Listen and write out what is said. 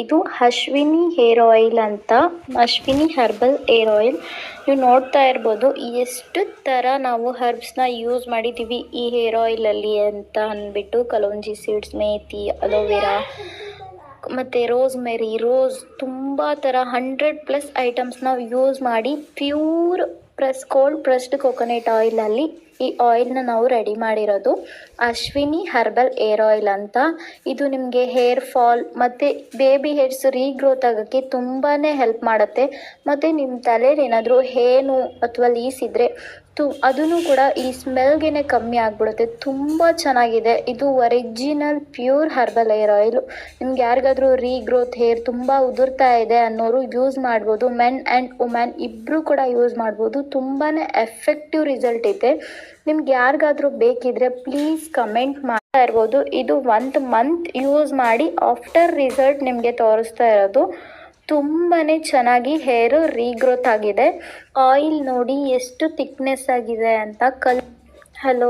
ಇದು Ashwini hair oil ಅಂತ, Ashwini herbal hair oil. ನೀವು ನೋಡ್ತಾ ಇರ್ಬೋದು ಎಷ್ಟು ಥರ ನಾವು ಹರ್ಬ್ಸ್ನ ಯೂಸ್ ಮಾಡಿದ್ದೀವಿ ಈ ಹೇರ್ ಆಯಿಲಲ್ಲಿ ಅಂತ ಅಂದ್ಬಿಟ್ಟು. ಕಲೋಂಜಿ ಸೀಡ್ಸ್, ಮೇಥಿ, ಅಲೋವೆರಾ ಮತ್ತು ರೋಸ್ ತುಂಬ ಥರ 100+ ಐಟಮ್ಸ್ ನಾವು ಯೂಸ್ ಮಾಡಿ ಪ್ಯೂರ್ ಕೋಲ್ಡ್ ಪ್ರೆಸ್ಡ್ ಕೊಕೊನೆಟ್ ಆಯಿಲಲ್ಲಿ ಈ ಆಯಿಲ್ನ ನಾವು ರೆಡಿ ಮಾಡಿರೋದು. ಅಶ್ವಿನಿ ಹರ್ಬಲ್ ಹೇರ್ ಆಯಿಲ್ ಅಂತ. ಇದು ನಿಮಗೆ ಹೇರ್ ಫಾಲ್ ಮತ್ತು ಬೇಬಿ ಹೇರ್ಸ್ ರೀಗ್ರೋತ್ ಆಗೋಕ್ಕೆ ತುಂಬಾ ಹೆಲ್ಪ್ ಮಾಡುತ್ತೆ. ಮತ್ತು ನಿಮ್ಮ ತಲೆಯಲ್ಲಿ ಏನಾದರೂ ಹೇನು ಅಥವಾ ಲೀಸ್ ಇದ್ದರೆ ಅದನ್ನು ಕೂಡ ಈ ಸ್ಮೆಲ್ಗೆ ಕಮ್ಮಿ ಆಗಿಬಿಡುತ್ತೆ. ತುಂಬ ಚೆನ್ನಾಗಿದೆ ಇದು. Original pure herbal hair oil. ನಿಮ್ಗೆ ಯಾರಿಗಾದರೂ ರೀಗ್ರೋತ್ ಹೇರ್ ತುಂಬ ಉದುರ್ತಾ ಇದೆ ಅನ್ನೋರು ಯೂಸ್ ಮಾಡ್ಬೋದು. ಮೆನ್ ಆ್ಯಂಡ್ ವುಮೆನ್ ಇಬ್ಬರು ಕೂಡ ಯೂಸ್ ಮಾಡ್ಬೋದು. ತುಂಬಾ ಎಫೆಕ್ಟಿವ್ ರಿಸಲ್ಟ್ ಇದೆ. ನಿಮ್ಗೆ ಯಾರಿಗಾದರೂ ಬೇಕಿದ್ರೆ ಪ್ಲೀಸ್ ಕಮೆಂಟ್ ಮಾಡ್ತಾ ಇರ್ಬೋದು. ಇದು 1 ಮಂತ್ ಯೂಸ್ ಮಾಡಿ ಆಫ್ಟರ್ ರಿಸಲ್ಟ್ ನಿಮಗೆ ತೋರಿಸ್ತಾ ಇರೋದು. ತುಂಬಾ ಚೆನ್ನಾಗಿ ಹೇರು ರೀಗ್ರೋತ್ ಆಗಿದೆ. ಆಯಿಲ್ ನೋಡಿ ಎಷ್ಟು ಥಿಕ್ನೆಸ್ ಆಗಿದೆ ಅಂತ. ಹಲೋ